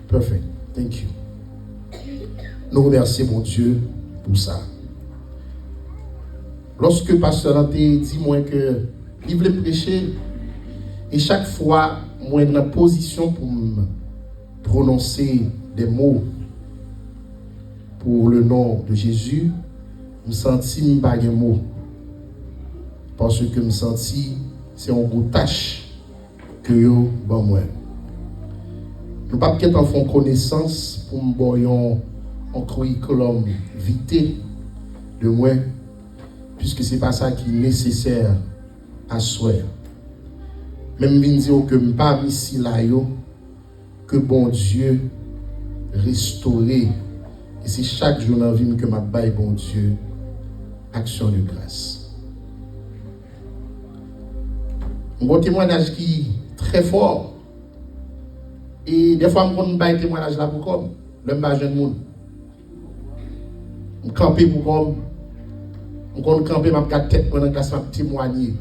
Perfect. Thank you. Nous remercions mon Dieu pour ça. Lorsque pasteur Dante dit moi que il voulait prêcher et chaque fois moi dans la position pour me prononcer des mots pour le nom de Jésus, je me senti pas de mots parce que me senti c'est une grosse tâche que yo ban moi. Nous pas peut-être en font connaissance pour me boyon en curriculum vitae de moi puisque c'est pas ça qui est nécessaire à souhait. Même vinn dire que m'pas ici là yo que bon Dieu restaurer et c'est chaque jour dans vie que m'a bail bon Dieu action de grâce. Un bon témoignage qui est très fort et des fois on me bail témoignage là pour comme l'homme pas jeune monde. On camper pour comme on camper m'a gâte tête pendant classe m'a témoigner.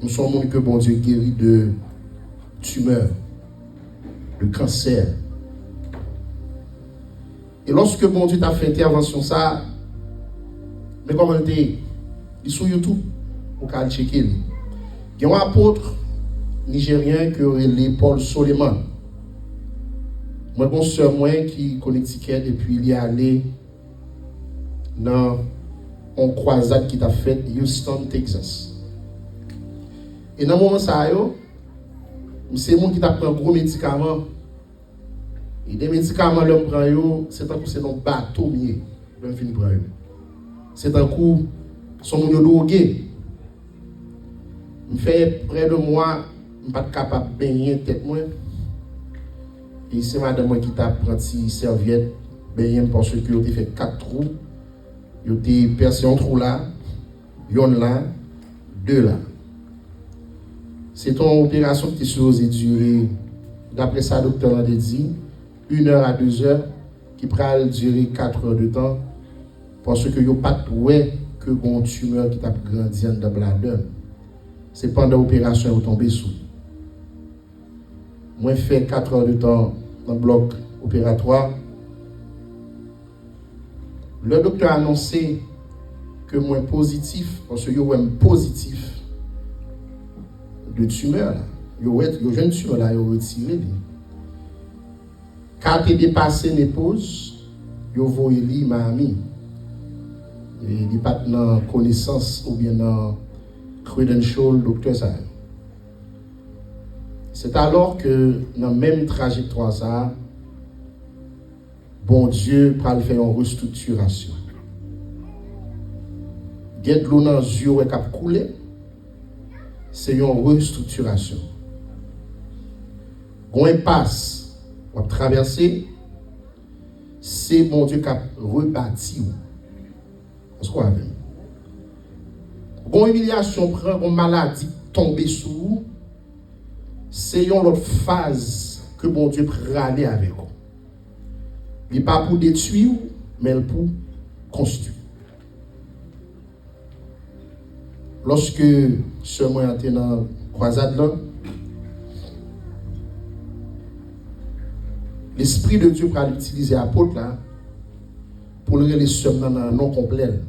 Nous sommes monde que bon Dieu guérit de tumeur, de cancer. Et lorsque bon Dieu t'a fait intervention ça, mais comment il est sur YouTube, pour qu'elle checker. Il y a un apôtre nigérien qui est Paul Soleiman. Moi, mon soeur qui connaît ticket et puis il est allé dans une croisade qui t'a fait Houston, Texas. Et dans le moment ça, c'est monde qui t'a pris un gros médicament. Et des médicaments, l'homme prend, c'est un coup, c'est un bateau mieux. L'homme finit prendre. C'est un coup, son monde drogué. Je fais près de moi, je ne suis pas capable de baigner tête moi. Et c'est madame moi qui t'a pris serviette, baigner parce que j'ai fait 4 trous. J'ai percé un trou là, yon là, 2 là. C'est une opération qui est supposée durer, d'après ça, le docteur a dit, 1 heure à 2 heures, qui pourrait durer 4 heures de temps, parce que yo pas ouais que bon tumeur qui t'a grandi dans le bladder. C'est pendant l'opération qui est tombé sous. Moi, fait 4 heures de temps dans le bloc opératoire. Le docteur a annoncé que moi positif, parce que yo positif de tumeur là. Yo jeune tumeur là, yo retiré. Quand tu dépassé mes pauses, yo voyé li Miami. Et il pas dans connaissance ou bien dans credential docteur ça. C'est alors que dans la même trajectoire ça, bon Dieu va faire une restructuration. Il y a de l'eau dans les yeux qui a coulé. C'est une restructuration. Quand on passe, on va traverser, c'est bon Dieu qui a rebâti. On se croit avec. Quand une humiliation prend, une maladie tombe sous vous, c'est une autre phase que bon Dieu peut aller avec vous. Il n'est pas pour détruire, mais pour construire. Lorsque ce moyen était dans la croisade là, l'Esprit de Dieu va utiliser l'apôtre là pour le les sommes dans un non complet.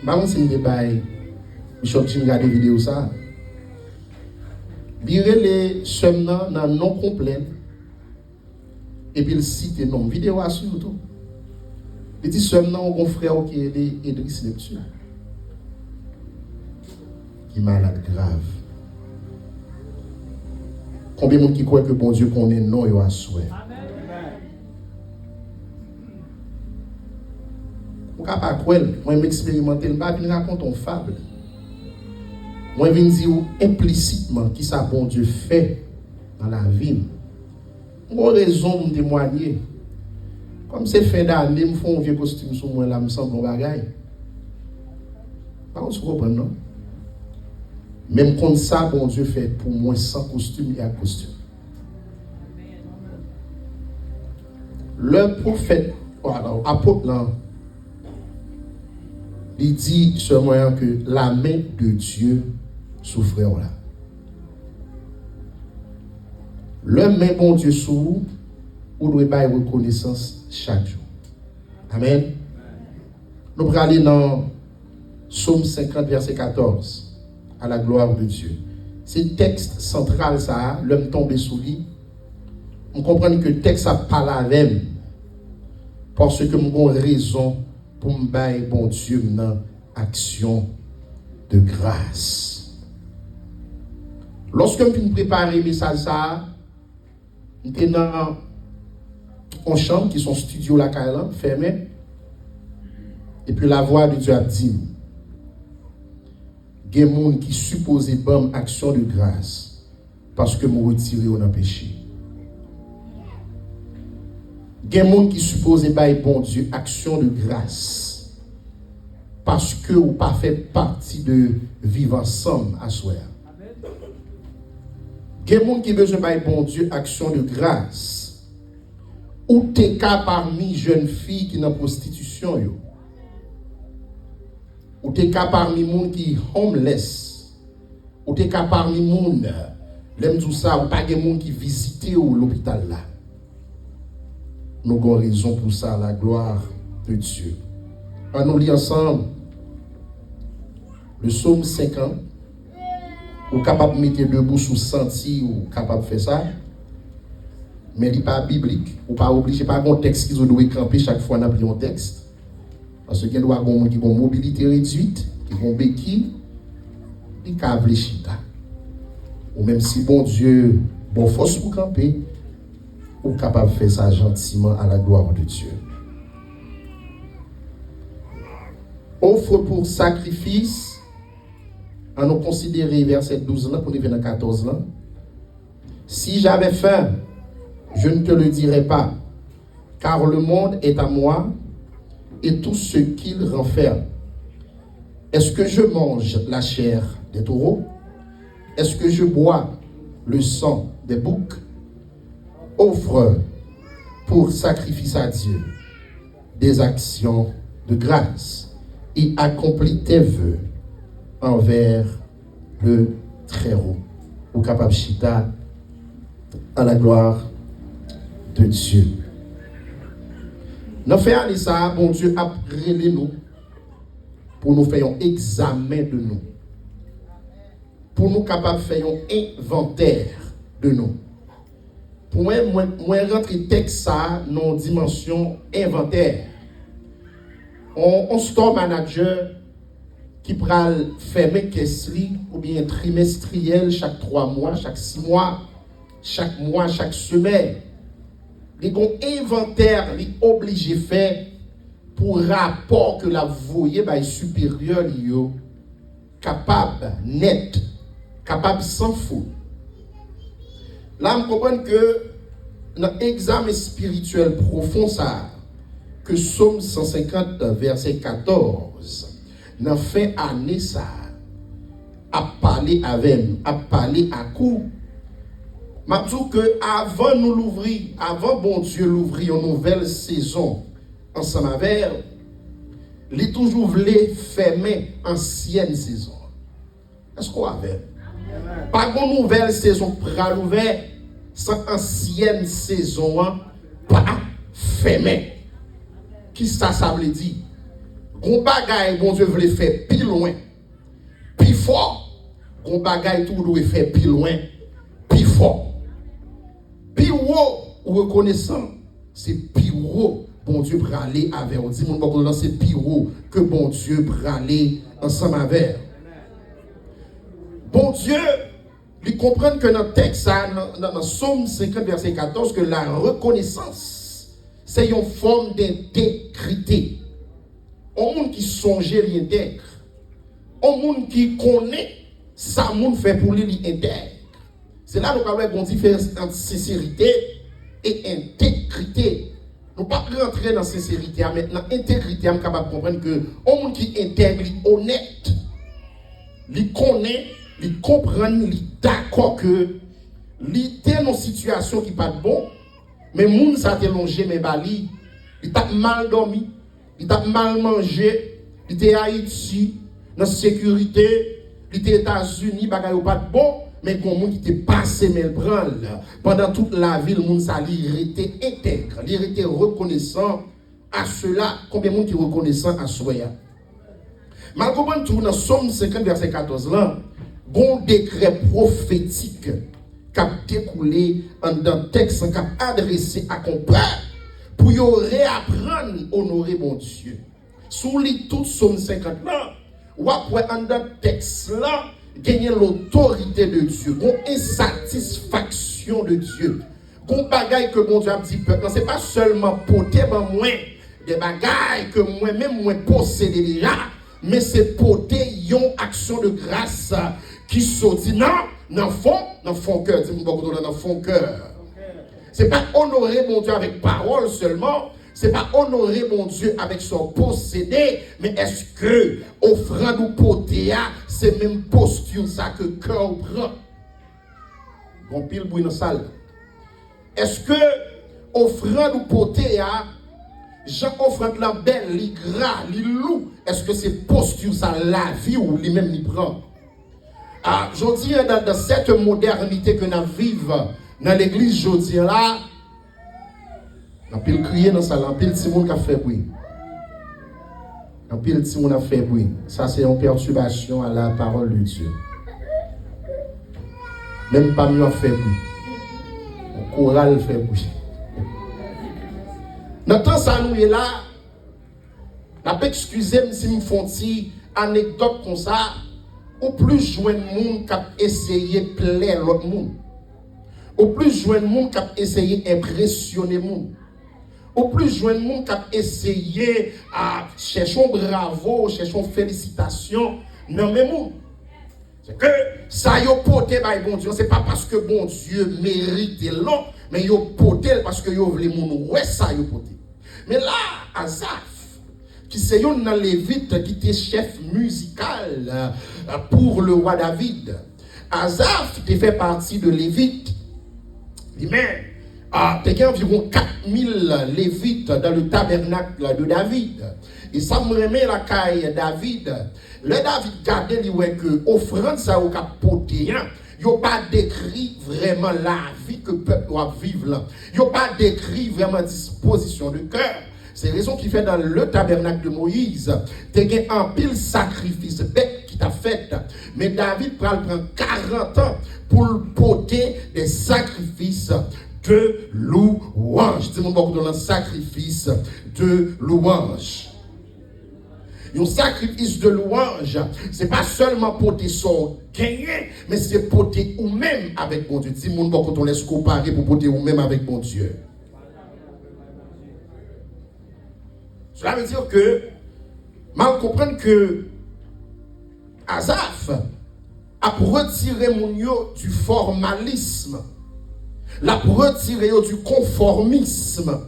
Par si je vais regarder des vidéos ça. Lire les sommes dans un non complet et puis il cite les noms. Vidéo à suivre tout. Il dit seulement mon frère qui est Idriss Lepture, qui est malade grave. Combien de monde qui croit que bon Dieu connaît non et à souhait. On ne peut pas croire, moi m'expérimenter, je ne vais pas raconter une fable. Moi je viens dire implicitement qui ça bon Dieu fait dans la vie. J'ai raison de témoigner. Comme c'est fin d'année, je fais un vieux costume sur moi, là, je me sens bon bagaille. Par contre, vous comprenez, non? Même comme ça, bon Dieu fait pour moi sans costume et à costume. Le prophète, voilà, apôtre là, il dit seulement que la main de Dieu souffrait là. L'homme met bon Dieu sous, ou doit avoir reconnaissance chaque jour. Amen. Nous allons aller dans Psaume 50, verset 14, à la gloire de Dieu. C'est le texte central, ça, l'homme tombé sous lui. On comprend que le texte a parlé avec moi, parce que j'ai raison pour me bailler, bon Dieu, dans action de grâce. Lorsque je viens préparer mes message, je suis dans une chambre qui est son studio là, fermé. Et puis la voix de Dieu a dit, il y a des gens qui supposent bonne action de grâce parce que nous retirons au péché. Il y a des gens qui supposent bon Dieu action de grâce parce que vous pas fait partie de vivre ensemble à soi. Il y a des gens qui ont besoin de bon Dieu action de grâce ou t'es cas parmi jeunes filles qui sont en prostitution. Ou t'es cas parmi les gens qui sont homeless. Ou t'es cas parmi les gens, l'aime tout ça, ou pas des gens qui visitent l'hôpital là. Nous avons raison pour ça, la gloire de Dieu. On nous lit ensemble le psaume 50. Ou capable de mettre debout sous senti, ou capable de faire ça. Mais il n'est pas biblique. Ou pas obligé, pas un texte qu'ils doivent camper chaque fois dans un texte. Parce qu'il y a des gens qui ont une mobilité réduite, qui ont béquille, ils ont chita. Ou même si bon Dieu, bon force pour camper, ou capable de faire ça gentiment à la gloire de Dieu. Offre pour sacrifice, à nous considérer verset 12 là, pour nous venir dans 14 là. Si j'avais faim, je ne te le dirais pas, car le monde est à moi, et tout ce qu'il renferme. Est-ce que je mange la chair des taureaux? Est-ce que je bois le sang des boucs? Offre pour sacrifice à Dieu des actions de grâce et accomplis tes vœux envers le Très-Haut. Ou capable chita à la gloire de Dieu. Nous faisons ça, bon Dieu a relé nous pour nous faire un examen de nous. Pour nous capables de faire un inventaire de nous. Pour moi, rentrer texte ça dans une dimension inventaire. On store manager qui pral fermer caisse ou bien trimestriel chaque 3 mois, chaque 6 mois, chaque mois, chaque semaine. Les inventaire les obligé faire pour rapport que la voyez bah supérieur yo capable net capable sans fou. Là on comprend que dans l'examen spirituel profond ça que Psaume 150 verset 14 dans fin année ça a parlé avec a parlé à coup. Je dis que avant nous l'ouvrir, avant bon Dieu l'ouvrir une nouvelle saison ensemble avec, il toujours voulait fermer ancienne saison. Est-ce qu'on a fait? Pas une nouvelle saison pour l'ouvrir sans ancienne saison pas fermée. Qui ça veut dire? Gon bagaille bon Dieu voulait faire plus loin, plus fort. Gon bagaille tout doit faire plus loin, plus fort. Plus haut ou reconnaissant, c'est plus haut bon Dieu pour aller avec. On dit mon bon c'est plus haut que bon Dieu pour aller ensemble avec. Bon Dieu, il comprend que dans le texte, dans Psaume 50 verset 14, que la reconnaissance, c'est une forme d'intégrité. Un monde qui songe l'intègre. Un monde qui connaît, ça monde fait pour lui l'intègre. C'est là que nous avons une différence entre sincérité et intégrité. Nous ne pouvons pas rentrer dans la sincérité, mais dans l'intégrité, nous sommes capables de comprendre que un monde qui intègre, honnête, il connaît, il comprend, il est d'accord que il est dans une situation qui n'est pas bon, mais le monde s'est longé, mais il a mal dormi, il a mal mangé, il était à Haïti, dans la sécurité, il était aux États-Unis, il n'est pas bon. mais qu'on monde qui était passé mais branle pendant toute la vie le monde ça il était intègre, il était reconnaissant à cela. Combien de monde qui reconnaissant à soi? Malgré tout dans Somme 50 verset 14 là, bon décret prophétique qui a découlé en texte qui a adressé à ton père pour y réapprendre à honorer mon Dieu. Sous les tout Somme 50 là, ou après en texte là, gagner l'autorité de Dieu, une insatisfaction de Dieu. Gon bagaille que mon Dieu a dit peuple, c'est pas seulement porter moins des bagailles que moi-même moi posséder déjà, mais c'est porter une action de grâce qui sortit dans fond cœur, dans fond cœur. C'est pas honorer mon Dieu avec parole seulement, c'est pas honorer mon Dieu avec son possédé, mais est-ce que offrande ou porter c'est même posture ça que cœur prend? Bon pile bruit dans salle. Est-ce que offrande ou porter Jean offrande la belle, li gras, li loup, est-ce que c'est posture ça la vie ou lui-même li prend? Je dis dans cette modernité que nous vivons dans l'église, je dis là, on peut crier dans ça, on peut le monde qui a fait bruit. On peut le monde a fait bruit. Ça c'est une perturbation à la parole de Dieu. Même pas mieux a fait bruit. Le choral fait bruit. Dans temps ça nous est là, la peux excuser si me font une anecdote comme ça, ou plus joindre monde qui a essayé de plaire l'autre monde. Ou plus joindre monde qui a essayé d'impressionner monde. Au plus joindre monde qui a essayé à chercher bravo, chercher félicitations dans même monde. C'est que ça yo porté par bon Dieu, c'est pas parce que bon Dieu mérite l'eau, mais yo porté parce que yo voulait moun ouais ça yo porté. Mais là Asaph qui c'est un dans Lévite qui était chef musical pour le roi David. Asaph qui fait partie de Lévite. Lui-même il y a environ 4000 Lévites dans le tabernacle de David. Et ça me remet la caille David. Le David gardait que offrande ça au capoté. Il n'a pas décrit vraiment la vie que le peuple doit vivre là. Il n'a pas décrit vraiment disposition de cœur. C'est la raison qui fait dans le tabernacle de Moïse, tu as un pile sacrifice bête qui t'a fait. Mais David prend 40 ans pour porter des sacrifices de louange. Dis-moi beaucoup dans le sacrifice de louange. Un sacrifice de louange, c'est pas seulement porter son gagné, mais c'est porter ou même avec mon Dieu. Dis-moi beaucoup quand on laisse comparer pour porter ou même avec mon Dieu. Cela veut dire que, mal comprendre que Asaph a retiré mon yo du formalisme. La retirer du conformisme,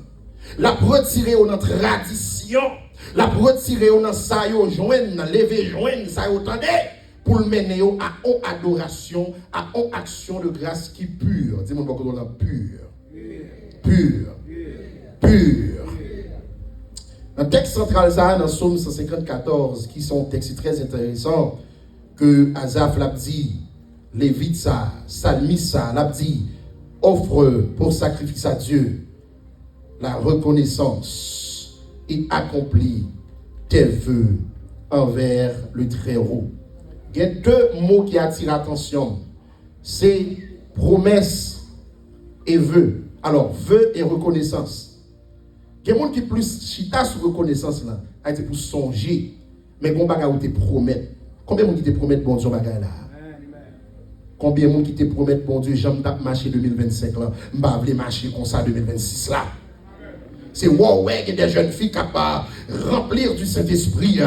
la retirer dans tradition, la retirer dans ça yo joindre, lever joindre ça yo tendez pour le mener à une adoration, à une action de grâce qui pure. Dis-moi beaucoup dans pure. Pure. Pure. Un texte central ça dans Somme 154 qui sont textes très intéressants que Asaph l'a dit, Lévite ça, Psalmiste ça l'a dit. Offre pour sacrifice à Dieu la reconnaissance et accomplit tes vœux envers le Très-Haut. Il y a deux mots qui attirent l'attention. C'est promesse et vœux. Alors, vœux et reconnaissance. Il y a des gens qui plus chita sur reconnaissance là, a été pour songer, mais bon bagay ou te promettre. Combien de gens qui te promettent bon Dieu bagay là? Combien de gens qui te promettent, bon Dieu, j'aime pas marcher 2025 là, je ne vais pas marcher comme ça 2026 là. C'est wow, ouais, il y a des jeunes filles capables de remplir du Saint-Esprit.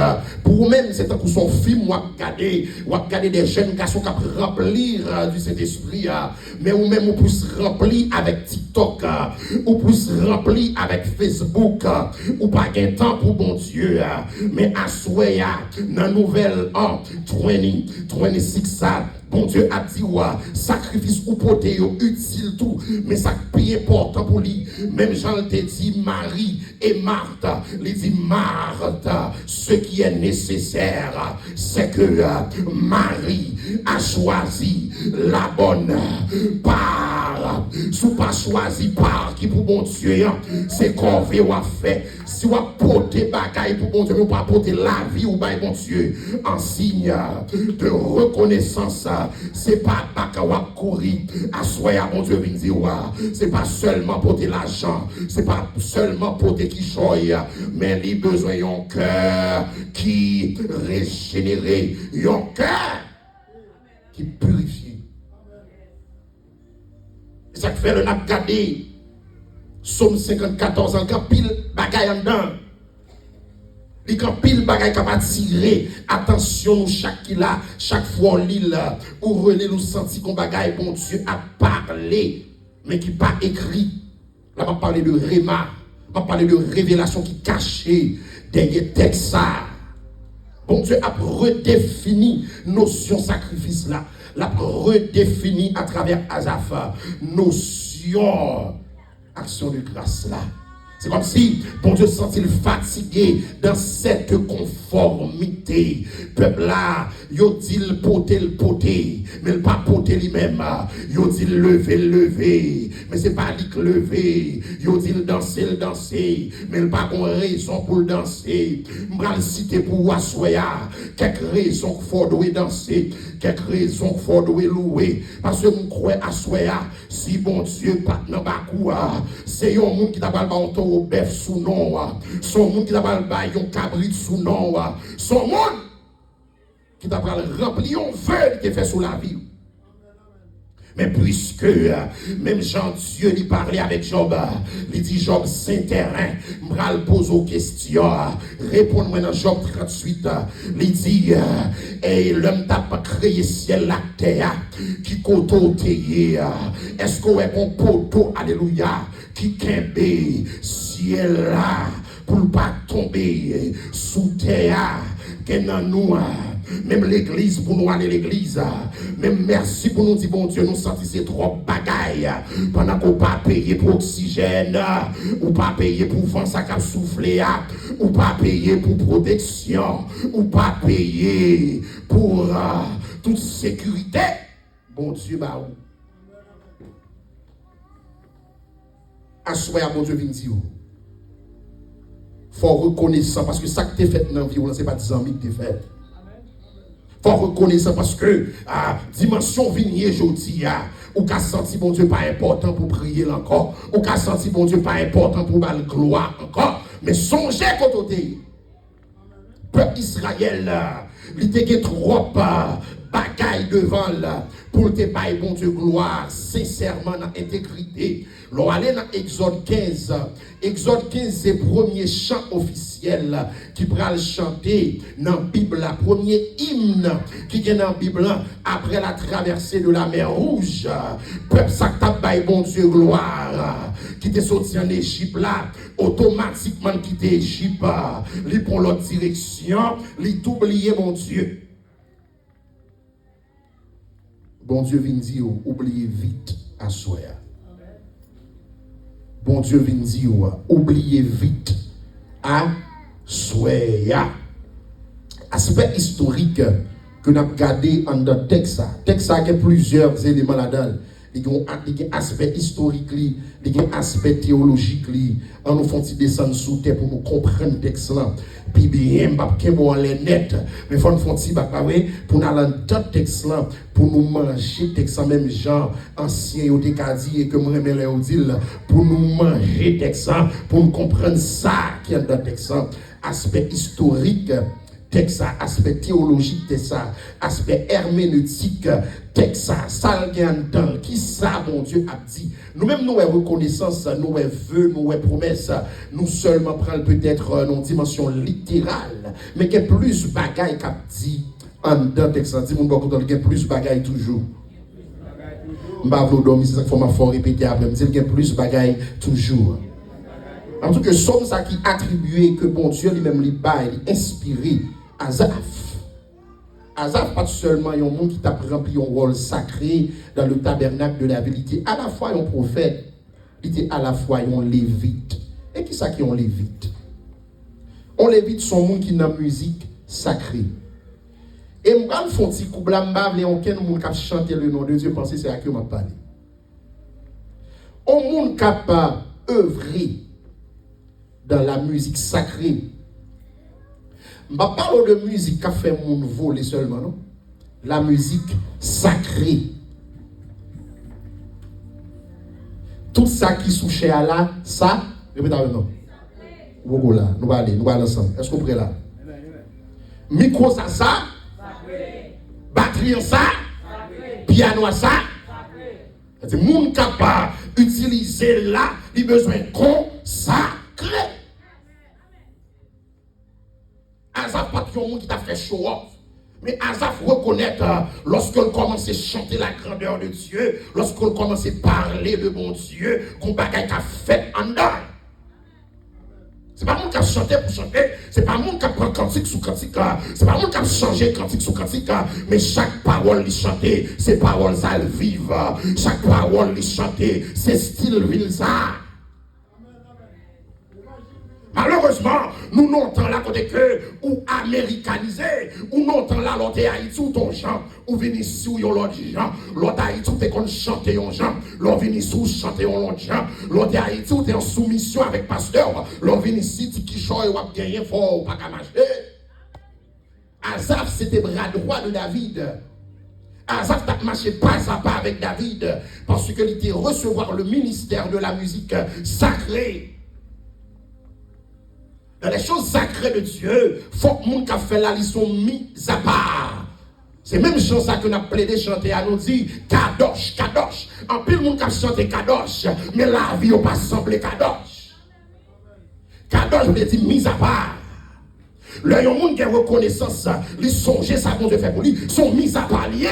Pour même, c'est un coup son film, ou regarder des jeunes garçons capables de remplir du Saint-Esprit. Mais ou même, ou plus remplir avec TikTok, ou plus remplir avec Facebook, ou pas de temps pour bon Dieu. Mais à souhait, dans la nouvelle 2026, bon Dieu a dit, sacrifice ou poté utile tout, mais ça qui est important pour lui. Même Jean te dit, Marie et Marthe, les dit Marthe, ce qui est nécessaire, c'est que Marie a choisi la bonne part. Si vous pas choisi part qui pour bon Dieu, c'est qu'on veut faire. Si vous portez bagaille pour bon Dieu, vous pas porter la vie ou pas bon Dieu en signe de reconnaissance. C'est pas bagaille ou courir à soya bon Dieu vient dire. C'est pas seulement porter l'argent, c'est pas seulement porter qui choye, mais il a besoin d'un cœur qui régénéré, un cœur qui purifie. C'est ça que fait le nap gardé. Somme 54 ans, quand pile bagaille en dedans. Il y a pile bagaille qui va attirer attention chaque fois l'île ou relais nous sentir qu'on bagaille bon Dieu a parlé mais qui pas écrit. Là on va parler de réma, on va parler de révélation qui cachée derrière texte ça. Bon Dieu a redéfini notion sacrifice là, l'a redéfini à travers Asaph notion action de grâce là. C'est comme si, bon Dieu, sentit fatigué dans cette conformité. Peuple là, yo dit le poté, mais le pas poté lui-même. Yo dit lever, mais c'est pas lui qui lever. Yo dit le danser, mais le pas qu'on raison pour le danser. M'bral le citer pour assoya, quelques raisons qu'il faut danser, quelques raisons qu'il faut louer. Parce que nous croyons assoya, si bon Dieu pas dans bakou, c'est un monde qui t'a pas le au bœuf sous nom, son monde qui t'a pas un cabrit sous nom, son monde qui t'a pas rempli un vœu qui fait sous la vie. Mais puisque même Jean-Dieu lui parlait avec Job, il dit Job Saint-Terrain, m'ral pose aux questions, répondre-moi dans Job 38, il dit, et l'homme t'a pas créé ciel la terre, qui koto teye, est-ce qu'on est un poteau, alléluia, qui kembe ciel là, pour pas tomber sous terre, qu'est dans nous. Même l'église pour nous aller l'église. Même merci pour nous dire bon Dieu nous sentir c'est trop bagaille. Pendant qu'on pas payer pour oxygène, ou pas payer pour vent ça cap souffler, ou pas payer pour protection, ou pas payer pour toute sécurité. Bon Dieu bah où. Assoya bon Dieu vient dire. Faut reconnaissant parce que ça que t'es fait dans la vie, c'est pas des amis que t'es fait. Faut reconnaître ça parce que dimension vignier aujourd'hui ou qu'a senti bon Dieu pas important pour prier encore ou qu'a senti bon Dieu pas important pour la gloire encore mais songez côté peuple Israël il était trop bagaille devant là pour te bailler bon Dieu gloire sincèrement dans intégrité. L'on allait dans Exode 15. Exode 15 c'est le premier chant officiel qui pral chanter dans la Bible, le premier hymne qui est dans la Bible après la traversée de la mer Rouge. Peuple ça t'a baillé bon Dieu gloire qui était sorti en Égypte là automatiquement quitté Égypte, il prend l'autre direction, il t'oublier mon Dieu. Bon Dieu vient dire, oubliez vite à soi. Bon Dieu vient dire, oubliez vite à soi. Aspect historique que nous avons gardé dans le texte. Le texte a plusieurs éléments là-dedans. Il y a un aspect historique, il y a un aspect théologique. On nous fait descendre sous terre pour nous comprendre le texte là. Puis bien, on est net. Mais il faut nous faire pour nous aller dans le texte là, pour nous manger le texte même genre ancien ou décadie et que moi je me dis pour nous manger le texte là, pour nous comprendre ça qui est dans le texte là. Aspect historique. Texte, aspect théologique, texte, aspect herméneutique, texte, ça qui ça, mon Dieu a dit. Nous-mêmes, nous avons reconnaissance, nous avons vœux, nous avons promesses, nous seulement prenons peut-être une dimension littérale, mais qu'il y a plus de bagaille qu'a dit en dedans texte, dit mon bon il y a plus de bagaille toujours. Je ne vais pas dormir, c'est ça qu'il faut répéter après, mais il y a plus de bagaille toujours. En tout cas, somme ça qui attribué que bon Dieu lui-même lui baille, inspiré Asaph. Asaph pas seulement un monde qui t'a rempli un rôle sacré dans le tabernacle de la vérité, à la fois un prophète, il était à la fois un lévite. Et qui ça qui est un lévite? On lévite son monde qui dans musique sacrée. Et moi, je fais un petit coup blanc, je ne aucun monde qui chante le nom de Dieu, penser c'est à qui on m'a parlé. Au monde qui a œuvré dans la musique sacrée, je ne parle pas de musique qui a fait mon voler seulement, non? La musique sacrée. Tout ça qui souche à là, ça, répétez avec nous. Nous allons aller, nous allons ensemble. Est-ce que vous êtes là? Micro ça, batterie ça, piano ça. C'est le monde capable d'utiliser là, il a besoin de consacrer. Azaf pas un monde qui t'a fait show off. Mais Azaf reconnaître lorsqu'on commence à chanter la grandeur de Dieu, lorsqu'on commence à parler de bon Dieu, qu'on bagaille qu'a fait en dedans. C'est pas le monde qui a chanté pour chanter, c'est pas le monde qui a pris cantique sous cantique, c'est pas le monde qui a changé cantique sous cantique, mais chaque parole li chanter, ces paroles ça elles vivent, chaque parole li chanter, c'est style ville ça. Malheureusement, nous n'entendons là côté que ou américanisé, ou n'entendons là l'autre Haïti ou ton gens, ou venir sous l'autre gens, l'autre Haïti ou t'es qu'on chante yon gens, l'autre venir sous chanter yon l'autre gens, l'autre Haïti ou t'es en soumission avec pasteur, l'autre venir ici qui choy ou a gagné fort ou pas qu'à marcher. Azaf c'était bras droit de David. Azaf t'a marché pas à pas avec David parce qu'il était recevoir le ministère de la musique sacrée. Dans les choses sacrées de Dieu, il faut que les gens qui ont fait là, ils sont mis à part. C'est même chose ça qu'on a plaidé chanter à nous dire Kadosh, Kadosh. En plus, les gens qui ont chanté Kadosh, mais la vie n'a pas semblé Kadosh. Kadosh veut dire mis à part. Les gens qui ont reconnaissance, ils songent ça bon Dieu fait pour lui, sont mis à part liés.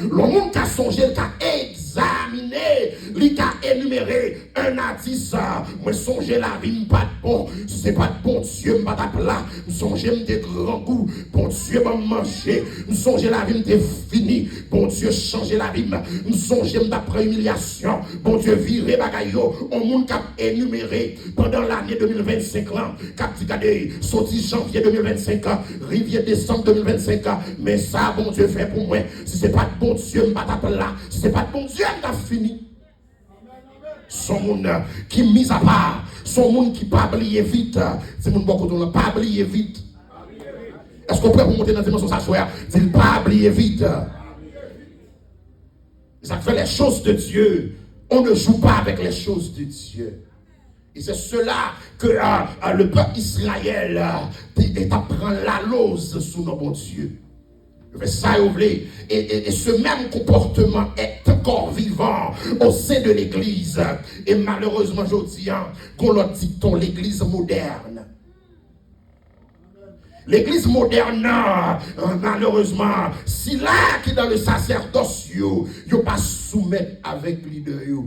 Le monde qui a songé, qui a examiné, qui a énuméré 1 à 10, moi songé la vie, pas de bon, c'est pas de bon Dieu, pas de plat, je songé des grands goûts, bon Dieu m'a mangé, je songé la vie, t'es fini, bon Dieu changer la vie, je songé d'après humiliation, bon Dieu viré bagayo, au monde qui a énuméré pendant l'année 2025, qui a dit, regardez, sorti janvier 2025, rivière décembre 2025, mais ça, bon Dieu fait pour moi, si c'est pas de bon Dieu, pas de là, si c'est pas de bon Dieu, t'as fini. Son monde qui mis à part, son monde qui pas oublier vite, c'est mon beaucoup de pas oublier vite. Est-ce qu'on peut pour monter dans la dimension ça soit, il pas oublier vite. Ça fait les choses de Dieu. On ne joue pas avec les choses de Dieu. Et c'est cela que le peuple Israël apprend la lose sous nos bons dieux. Ça et ce même comportement est encore vivant au sein de l'église. Et malheureusement, je dis, qu'on l'a dit, l'église moderne. L'église moderne, malheureusement, si là qui dans le sacerdoce, yo pas soumettre avec leader.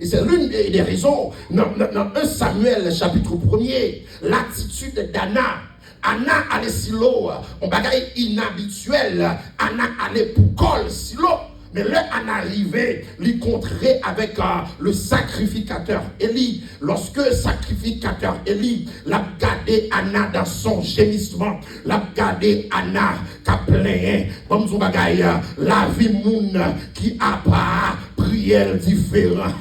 Et c'est l'une des raisons, dans 1 Samuel chapitre 1er, l'attitude d'Anna. Anna allait silo, on bagaille inhabituel. Anna allait pour col silo. Mais là, Anna arrivait, lui contrer avec le sacrificateur Élie. Lorsque le sacrificateur Élie l'a gardé Anna dans son gémissement, l'a gardé Anna qui a plein, comme son bagaille, la vie moun qui a pas prière différent,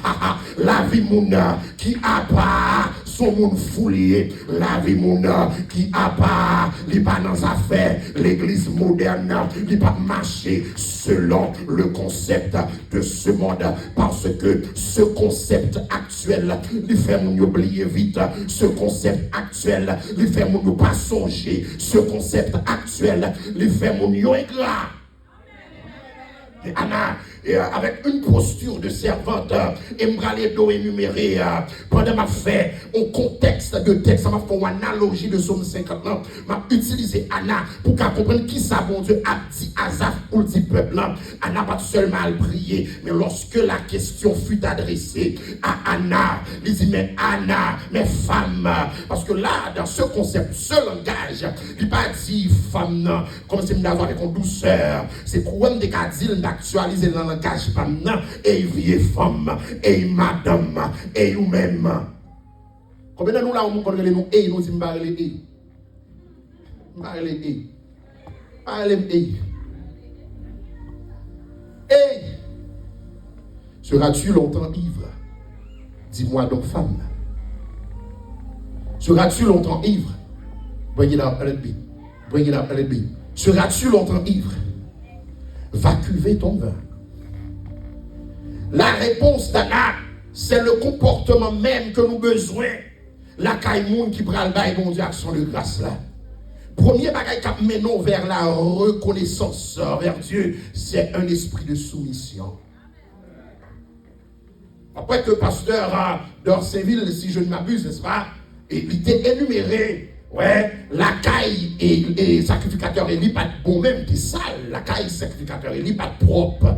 la vie moun qui a pas son monde fouillé, la vie moun qui a pas, les pas dans affaires, l'église moderne, il pas marcher selon le concept de ce monde, parce que ce concept actuel, il fait moun oublier vite, ce concept actuel, il fait moun pas songer, ce concept actuel, il fait moun ingrat. Et Anna, avec une posture de servante, et m'braler d'eau énumérée, pendant ma fait, au contexte de texte, ça m'a fait une analogie de Somme 50 ans, m'a utilisé Anna pour qu'elle comprenne qui ça, bon Dieu, a dit Azaf pour le dit peuple. Anna pas seulement à prier, mais lorsque la question fut adressée à Anna, il dit, mais Anna, mes femmes, parce que là, dans ce concept, ce langage, il n'a pas dit femme, non, comme c'est d'avoir avec une douceur, c'est quoi me dit d'actualiser dans le langage maintenant, et vieille femme, et madame, et vous-même. Combien de nous là, on nous connaît nous, et nous disons, Parlez. Hey, seras-tu longtemps ivre? Dis-moi donc, femme. Seras-tu longtemps ivre? Bring it up, let it be. Seras-tu longtemps ivre? Va cuver ton vin. La réponse d'Anna, c'est le comportement même que nous avons besoin. La caïmoun qui prend le bail, bon Dieu, action de grâce là. Premier bagage qui mène vers la reconnaissance vers Dieu, c'est un esprit de soumission. Après que pasteur d'Orséville, si je ne m'abuse, n'est-ce pas, il était énuméré, ouais, la caille et sacrificateur Élie pas bon même qui sale, la caille sacrificateur Élie pas propre.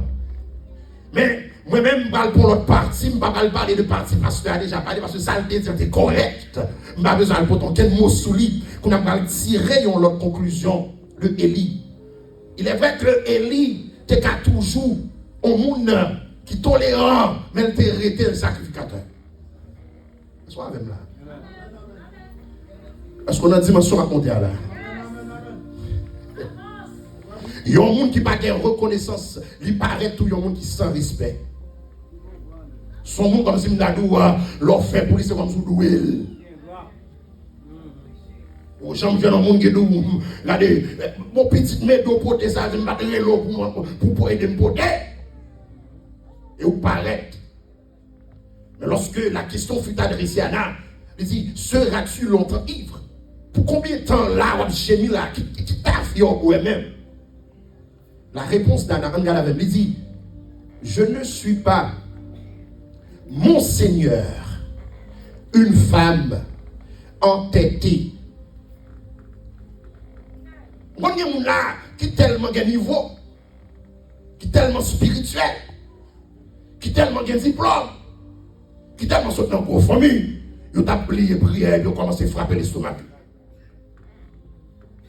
Mais moi-même, je parle pour l'autre partie, je ne vais pas parler de partie pasteur a déjà parlé parce que ça était correct. Je n'ai pas besoin de pourtant quel mot solide qu'on a pas tiré une autre conclusion de Élie. Il est vrai que Élie était toujours un monde qui est tolérant, mais il était arrêté un sacrificateur. Sois avec là. Est-ce qu'on a une dimension à compter là? Il y a un monde qui n'a pas de reconnaissance, il paraît tout, il y a un monde qui sans respect. Son monde comme si je leur fait pour lui, c'est comme si je aux gens viennent au monde qui dit, regardez, mon petit médo pour ça, je me battrai l'eau pour aider me porter. Et vous paraît. Mais lorsque la question fut adressée à Anna, il dit, seras-tu longtemps ivre? Pour combien de temps là, on gémit là, qui t'a fait au même? La réponse d'Anna, il dit, je ne suis pas, mon Seigneur, une femme entêtée. Il y a des gens là qui sont tellement de niveau, qui sont tellement spirituel, qui sont tellement de diplôme, qui sont tellement sautés dans la famille, ils ont oublié prière, ils ont commencé à frapper l'estomac.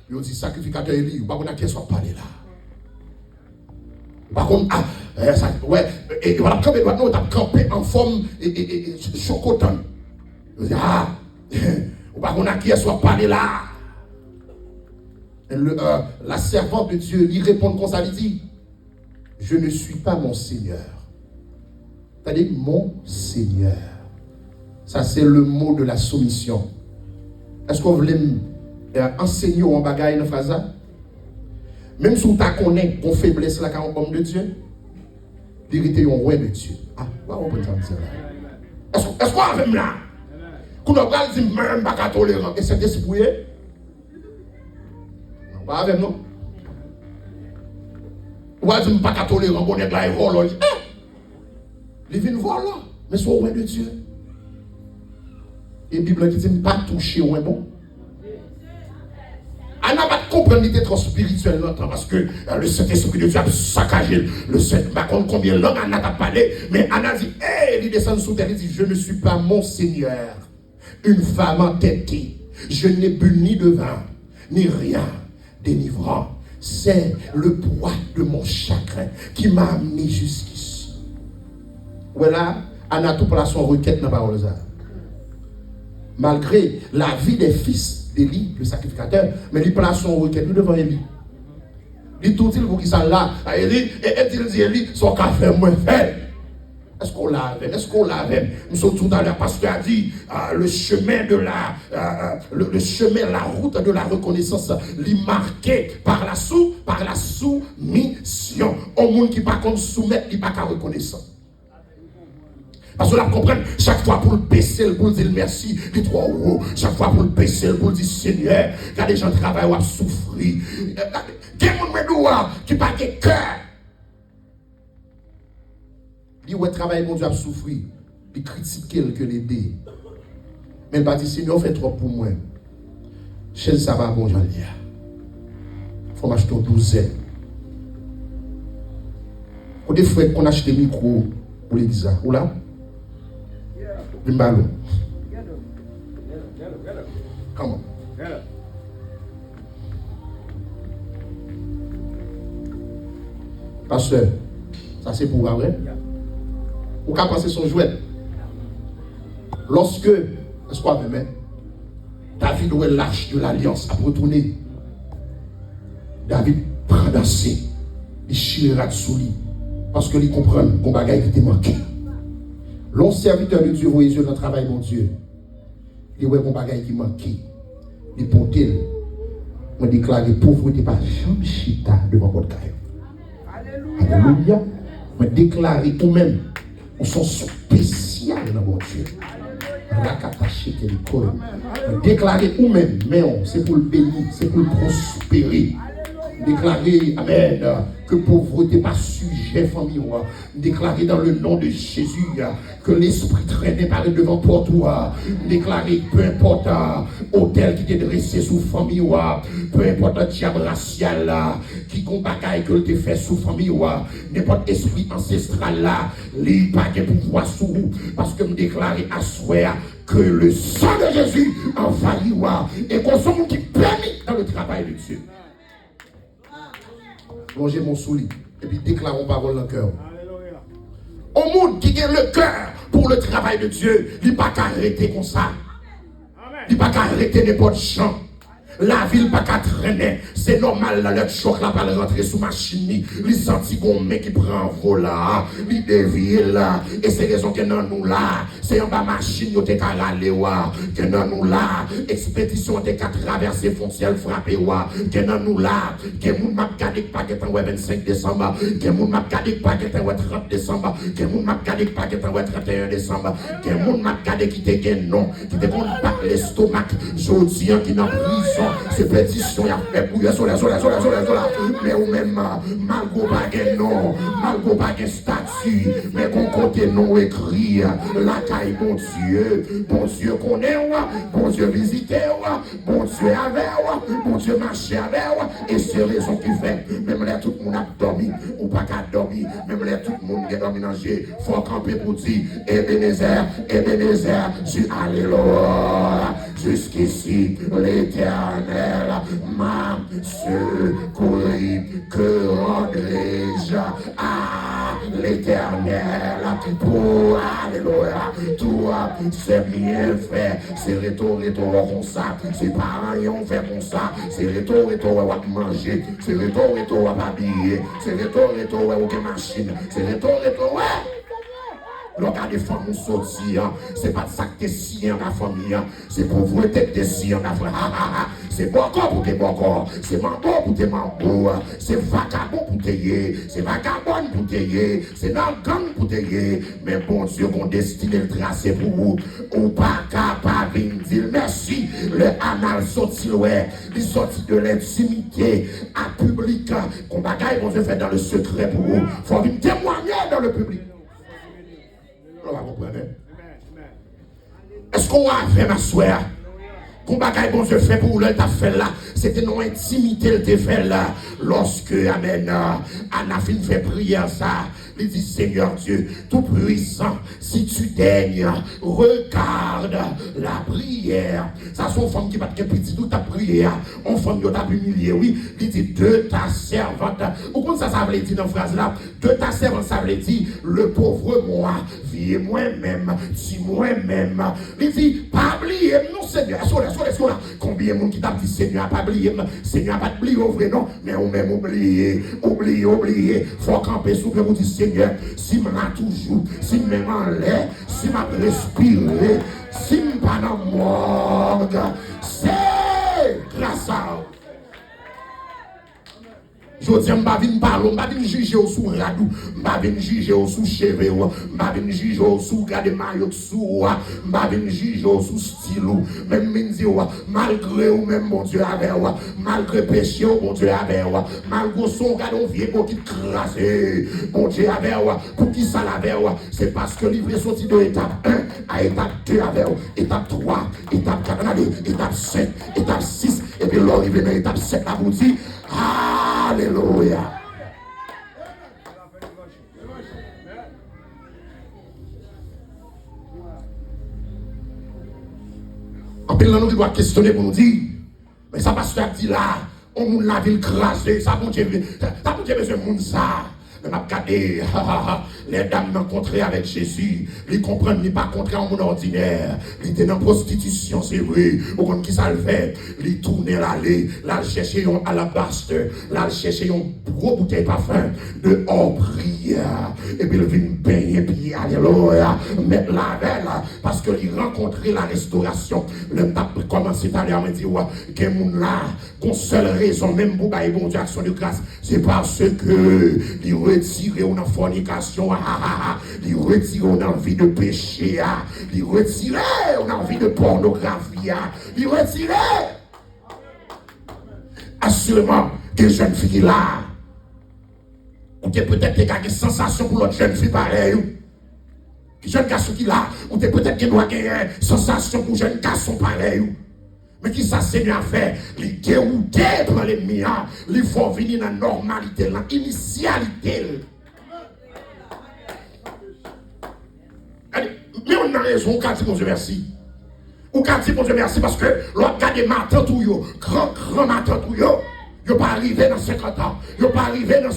Ils ont dit, sacrificateur Élie, ils ne qui soit parlé là. Par contre, ouais, et voilà, quand nous avons campé en forme chocotant. Ils ont dit, par contre, qui soit parlé là. La servante de Dieu lui répond comme ça, il dit, je ne suis pas mon Seigneur. C'est-à-dire mon Seigneur. Ça c'est le mot de la soumission. Est-ce qu'on voulait enseigner en bagaille une phrase là? Même si on connaît qu'on faiblesse là quand on homme de Dieu, vérité on roi de Dieu. Ah, on peut dire ça. Est-ce qu'on a même là? Qu'on a pas dit même pas tolérant et c'est esprit. Pas avec nous. On va dire pas tolérant, on est là et vol. Les vins volent, mais sont roi de Dieu. Et la Bible qui dit pas toucher au bon. Anna va comprendre qu'il était trop spirituel longtemps parce que le Saint-Esprit de Dieu a saccagé le Saint. Par contre, combien de langues Anna a parlé, mais Anna dit, il descend sous terre, il dit, je ne suis pas mon Seigneur, une femme entêtée. Je n'ai bu ni de vin, ni rien dénivrant. C'est le poids de mon chagrin qui m'a amené jusqu'ici. Voilà, Anna tout place son requête dans la parole. Malgré la vie des fils d'Élie, le sacrificateur, mais il place son requête devant Élie. Il tout dit pour qu'il s'en là, Élie, et il dit Élie, son café moins fait. Est-ce qu'on l'a avec? Est-ce qu'on l'a avec? Nous sommes tout à l'heure, parce qu'il a dit le chemin de la route de la reconnaissance, l'est marqué par la soumission. Au monde qui pas contre soumettre, il pas qu'à reconnaissance. Parce que là, vous comprenez, chaque fois pour le baisser, pour dire merci, il est trop haut. Chaque fois pour le baisser, pour dire Seigneur, il y a des gens qui travaillent, qui souffrent. Il y a des gens qui n'ont pas de cœur. Il y a travail, mon Dieu, à souffrir. Il critique que l'aider. Mais il va dire Seigneur, fais trop pour moi. Chez ça va, bon, j'en ai. Il faut m'acheter une douzaine. Il y a des frères qu'on achète des micros pour l'église. Où là? Bimbalo. Come on. Pasteur, ça c'est pour vrai. Ou qu'à passer son jouet. Lorsque, est-ce qu'on va David ou lâche de l'alliance à retourner David prend danser. Il chillera sous lui. Parce que il comprend qu'on bagaille qui te manqué. L'on serviteur de Dieu, voyez Dieu dans le travail, mon Dieu. Il voit qu'on bagaille qui manqué. Il porte. On déclare pauvreté par jamais chita devant votre caillou. Alléluia. On déclare vous-même. On sont spécial dans mon Dieu. Déclarez vous-même, mais c'est pour le bénir, c'est pour le prospérer. Déclarez, amen, que pauvreté pas sujet famille. Déclarez dans le nom de Jésus que l'esprit traîné par devant pour toi. Déclarez, peu importe hôtel qui t'est dressé sous famille, peu importe le diable racial qui combat que te fait sous famille, n'importe esprit ancestral là, il pas de pouvoir sous vous, parce que me déclarer à souhait que le sang de Jésus envahit et qu'on soit qui permet dans le travail de Dieu. Plongez mon soulier et puis déclarons parole dans le cœur. Au monde qui a le cœur pour le travail de Dieu, il n'y a pas qu'à arrêter comme ça. Il n'y a pas qu'à arrêter n'importe chant. La ville pas qu'à traîner. C'est normal, là, le choc là, pas rentrer sous machine. Il senti qu'on mec qui prend un vol là. Il dévie là. Et c'est raison que dans nous là. C'est en bas machine, nous t'es qu'à râler, que dans nous là. Expédition t'es qu'à traverser frontière frapper, que dans nous là. Que moun m'a gardé pas que t'en 25 décembre. Que moun m'a gardé pas que t'en 30 décembre. Que moun m'a gardé pas que t'en 31 décembre. Que moun m'a gardé qui t'es que non. Qui t'es qu'on bat l'estomac. Jodi qui dans prison. C'est pétition, il y a fait bouillir sur la. Mais ou même, malgré pas non, malgré pas statut, mais qu'on côté non écrit, la caille, bon Dieu connaît, bon Dieu visité, bon Dieu avec, bon Dieu marché avec, et c'est raison qui fait, même là tout le monde a dormi, ou pas qu'à dormir, même là tout le monde a dormi dans le jeu, faut camper pour dire, Ebenezer, alléluia, jusqu'ici, l'Éternel m'a secouru, que rendrai-je à l'Éternel pour alléluia, toi c'est bien fait, c'est retour comme ça, c'est pareil on fait comme ça, c'est retour on va manger, c'est retour on va habiller, c'est retour on va machine, c'est retour ouais. Lorsque les femmes sortent, c'est pas de ça que tu es si en la famille, c'est pauvreté que tu es si en la famille. C'est bon corps pour tes bon corps, c'est mambo pour tes mambo, c'est vagabond pour tes c'est vagabond pour tes c'est dans le gang pour tes mais bon Dieu, qu'on destine le tracé pour vous, ou pas capable de dire merci. Le anal sorti, il sorti de l'intimité à public, qu'on bagaille, bon Dieu fait dans le secret pour vous. Il faut venir témoigner dans le public. Est-ce qu'on a fait ma soeur? Qu'on bagaille bon Dieu fait pour le t'a fait là, c'était non intimité le t'a fait là. Lorsque amen Anna fin fait prière ça, il dit Seigneur Dieu tout puissant, si tu daignes regarde la prière. Ça son femme qui va te petit tout ta prière, on femme qui t'a humilié, oui, il dit de ta servante. Ou comme ça veut dire dans phrase là, de ta servante ça veut dire le pauvre moi, vie moi-même, si moi-même. Il dit pas oublier non Seigneur. Combien de monde qui t'a dit Seigneur pas oublié, Seigneur pas oublié au vrai non, mais on même oublié. Faut camper sous que vous dites Seigneur, si m'a toujours, si même en l'air, si m'a respiré, si m'a pas dans morgue, c'est grâce à vous. Je dis, je ne vais pas parler, juger au sous radou, je vais juger au sous cheveux, je vais juger au sous garde maillot sous, je vais juger au sous stylo, même minzi malgré ou même mon Dieu avec malgré péché mon Dieu avec malgré son garde on vient qui crasé, mon Dieu avec pour qui ça l'avait, c'est parce que livre sorti de étape 1 à étape 2 avec étape 3, étape 4, étape 5, étape 6, et puis l'on arrive dans étape 7 à vous dire, alléluia. En plus, nous doit questionner pour nous dire, mais ça passe dit là, on nous la ville crasée, ça bon Dieu besoin de monde ça. m'a regardé, les dames rencontrées avec Jésus, ils comprennent, ils pas rencontré en monde ordinaire, ils étaient dans la prostitution, c'est vrai, au compte qui ça le fait, ils tournaient l'allée, là, ils cherchaient un alabaster, là, ils cherchaient une gros bouteille de parfum, de or prière, et puis ils viennent payer, puis alléluia, mettre la veille, parce qu'ils rencontraient la restauration. Le pape commence à aller à me dire, que moun là, qu'on seule raison, même pour bailler bon Dieu action de grâce, c'est parce que ils retirent une fornication, ils retirent une envie de péché, ils retirent une envie de pornographie, ils retirent. Assurément, que jeune fille là, ou peut-être qu'il y a une sensation pour l'autre jeune fille pareil. Jeune garçon qui là, ou peut-être qu'il doit gagner une sensation pour jeune garçon pareil. Mais qui ça Seigneur a fait? Les dérouter pour l'ennemi, il faut venir dans la normalité, dans l'initialité. Mais on a raison, on a dit bon Dieu merci. On a dit bon Dieu merci parce que l'on a des matins tout yo, grand matin tout yo. Yo pas arrivé dans 50 ans, yo pas arrivé dans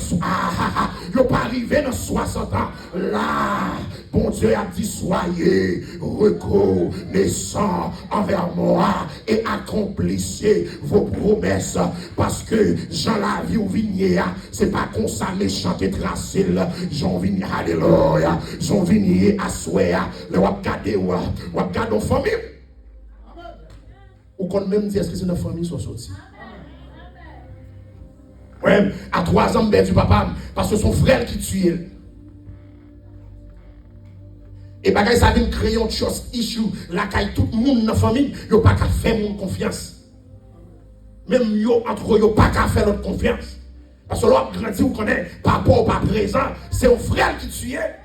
yo pas arrivé dans 60 ans. Là, bon Dieu a dit soyez reconnaissants envers moi et accomplissez vos promesses parce que Jean la vie ou vigné, c'est pas comme ça méchant et tracé là. Jean vigné, alléluia, Jean vigné à souhait, le wap gade en famille. Ou qu'on même dit est-ce que c'est une famille soit sorti. Ouais, à 3 ans, du papa, parce que son frère qui tuait. Et bagay ça vient créer une chose, issue, la caille tout le monde dans la famille, yo pas qu'à faire mon confiance. Même yo, entre eux, yo pas qu'à faire notre confiance. Parce que l'autre grandit, vous connaissez, papa ou pas présent, c'est un frère qui tuait.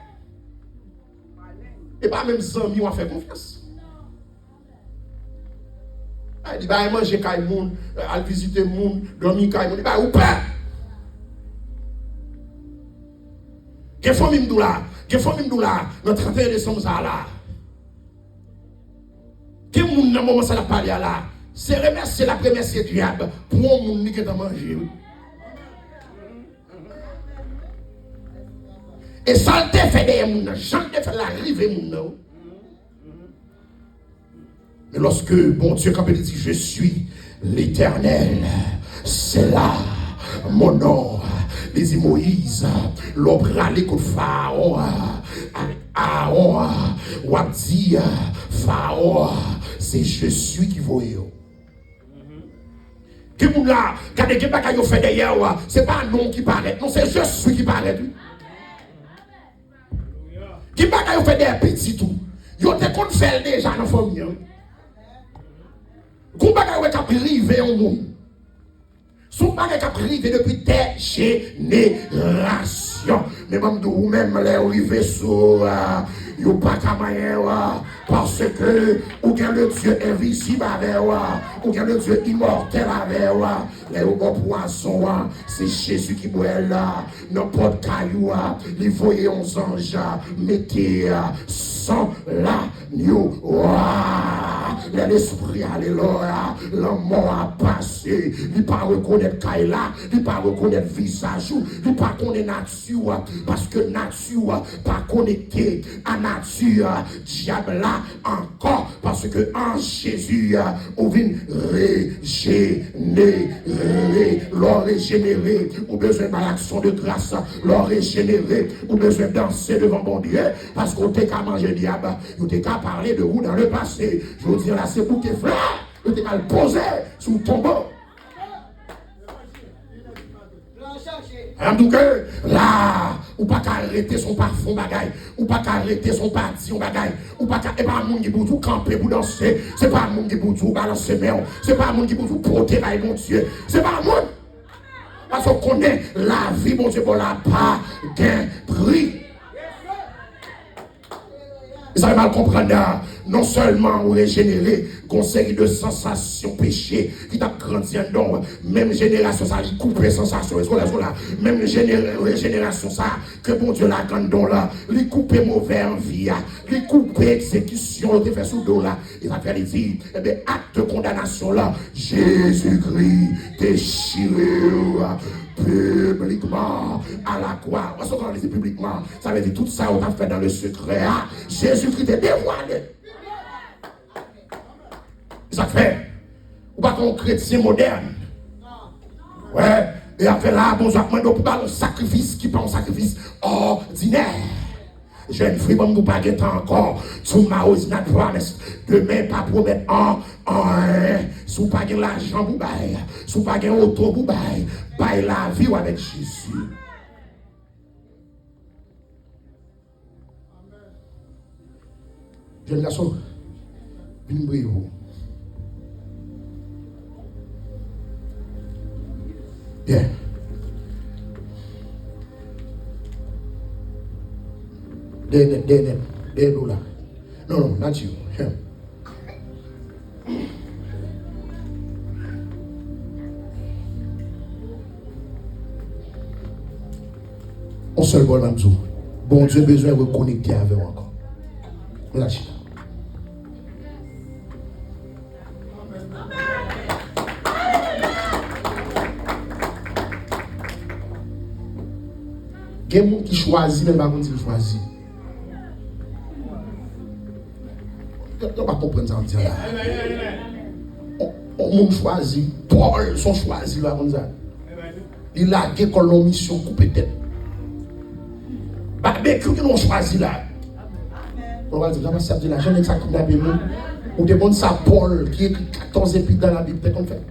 Et pas même sans amis, on a fait confiance. Il dit, bah, manger caille moun, aller visiter moun, dormir caille moun, bah, ou pas. Qu'est-ce que nous là, notre 31 décembre, ça là. Qu'est-ce que nous, dans moment ça la parlé là? C'est remercier la première, c'est diable, pour un monde qui est à manger. Et ça le fait derrière moun, jamais fait l'arrivée moun. Mais lorsque bon Dieu, quand il dit je suis l'Éternel, c'est là mon nom. Il dit Moïse, l'ombre allait que Pharaon, Aaron, ou a dit Pharaon, c'est je suis qui voyait. Que vous là, quand les gens fait d'ailleurs, c'est pas un nom qui paraît, non, c'est je suis qui paraît. Qui bagaille fait des petits tout. Yo te qu'on fait déjà dans la famille. Qu'on bagaille qui privé au monde. Son bagaille qui privé depuis des générations. Mais même vous-même les arrivés sur yo pas kamayen parce que ou bien le Dieu invisible avec ou bien le Dieu immortel avec les poissons c'est Jésus qui boit là n'importe caillou les voyez aux anges mettez sans l'agneau l'esprit alléluia la mort a passé il pas reconnaître Kaila il pas reconnaître visage il pas connaître nature parce que nature pas connecté à nature diable là encore parce que en Jésus on vient régénérer l'or régénéré ou besoin de l'action de grâce l'or régénéré ou besoin de danser devant bon Dieu parce qu'on t'est qu'à manger diable on t'est qu'à parler de vous dans le passé je vous dis là c'est pour tes frères on t'est qu'à le poser sous le tombeau. En tout cas, là, ou pas qu'à arrêter son parfum bagaille, ou pas qu'à arrêter son parti bagaille, ou pas qu'à, et pas un monde qui peut tout camper pour danser, c'est pas un monde qui peut tout balancer main, c'est pas un monde qui peut tout porter là, mon Dieu, c'est pas un monde. Parce qu'on connaît la vie, mon Dieu, pour la pas d'un prix. Vous allez mal comprendre, non seulement vous régénérer, conseil de sensations péché, qui t'a grandi en don, même génération ça, il coupe les sensations, même génération ça, que bon Dieu la grande don là, il coupe mauvais envie, il coupe exécution, il fait sous dos là, il va faire les vies, et bien acte de condamnation là, Jésus-Christ déchiré, publiquement à la croix. Parce qu'on dit publiquement, ça veut dire tout ça on a fait dans le secret. Jésus-Christ est dévoilé. Ça fait, ou pas qu'on chrétien moderne. Ouais, et après là, bon, je demande pour un sacrifice qui pas un sacrifice ordinaire. Jeune fille, bon, vous pas temps encore. Tomorrow is not promised. Demain, pas promettre si vous pas l'argent, vous baillez. Si vous pas auto, vous baillez. Baillez la vie avec Jésus. Jeune garçon, venez briller vous. Yeah. They do that. No, not you. Him. On seul bon Mamzou. Bon Dieu besoin de reconnecter avec moi encore. Lâchez. Il y a des gens qui choisissent, mais pas qui choisissent. On ne peut pas comprendre ça en disant là. On choisit, Paul sont choisis là comme ça. Il a dit qu'on a mission coupée tête. Barbecue qui l'ont choisi là. On va dire, là, ça dit la jeune qui a kidnappé nous. Ou des bons ça Paul qui écrit 14 épîtres dans la Bible, t'es comme fait.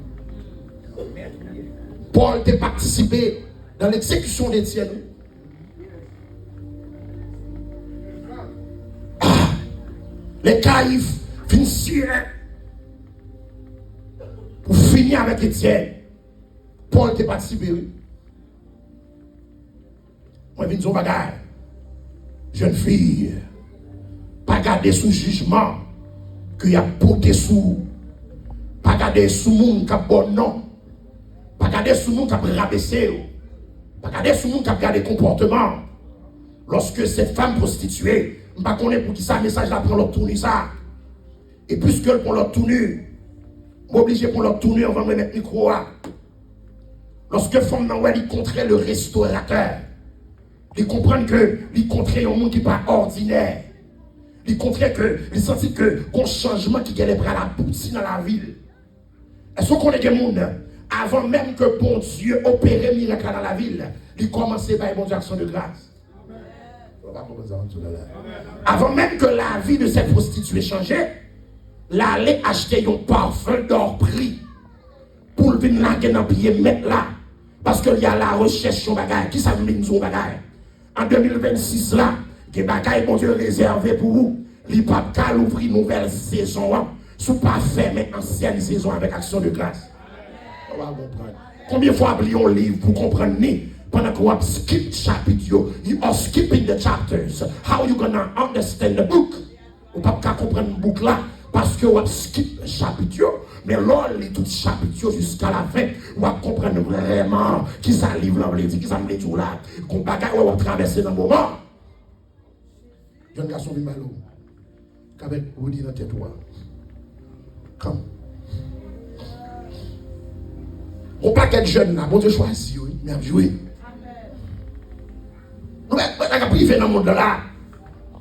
Paul a participé dans l'exécution d'Étienne. Les caïfs finissent pour finir avec Étienne. Paul a participé. Moi, je viens de dire bagage. Jeune fille, pas garder sous jugement qu'il y a porté sous. Pas garder sous monde qui a bon nom. Pas garder sous monde qui a rabaissé. Pas garder sous monde qui a gardé comportement. Lorsque cette femme prostituée, je ne sais pas pour qui ça, message là prend leur tourner ça. Et puisque pour leur tourner, je suis obligé pour leur tourner, on va me mettre le micro là. Lorsque femme Nawel, il contrait le restaurateur. Il comprend que il contrait un monde qui n'est pas ordinaire. Il contrait que, il sentit que un changement qui allait prendre la poutine dans la ville. Est-ce qu'on connaît des monde avant même que bon Dieu opère miracle dans la ville, il commençait par une bonne action de grâce. Avant même que la vie de cette prostituée changeait, elle allait acheter un parfum d'or prix pour venir larguer dans le pied, mettre là. Parce qu'il y a la recherche sur bagage. Qui ça veut dire sur bagage? En 2026 là, que bagage bon Dieu réservé pour vous. Il pas qu'à ouvrir nouvelle saison. Sous pas fermer ancienne saison avec action de grâce. On va comprendre. Combien de fois oublions un livre pour comprendre ni? Pendant que vous skip chapitre, you are skipping the chapters. How you gonna understand the book? Vous ne pouvez pas comprendre le book là parce que vous skip le chapitre. Mais là, lit tout chapitre jusqu'à la fin, vous va comprendre vraiment qui ça livre là, qui ça me dit tout là. Qu'on bagaille ou traverser dans le moment. Jeune garçon vient malo. Qu'avec vous dit dans tête toi. Comme. On paquet de jeunes là, bon Dieu choisi, oui, mais à jouer. Nous avons privé dans le monde là.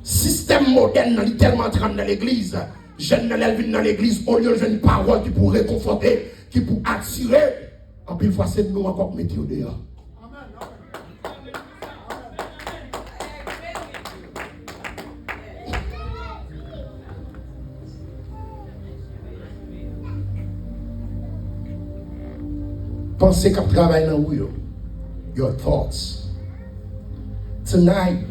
Système moderne, il est tellement tremble dans l'église. Jeunes viennent dans l'église, au lieu de une parole qui pourrait réconforter, qui pourrait attirer. En plus, fois, c'est nous encore mettre au dehors. Pensez qu'à travailler dans vous, your thoughts. Tonight,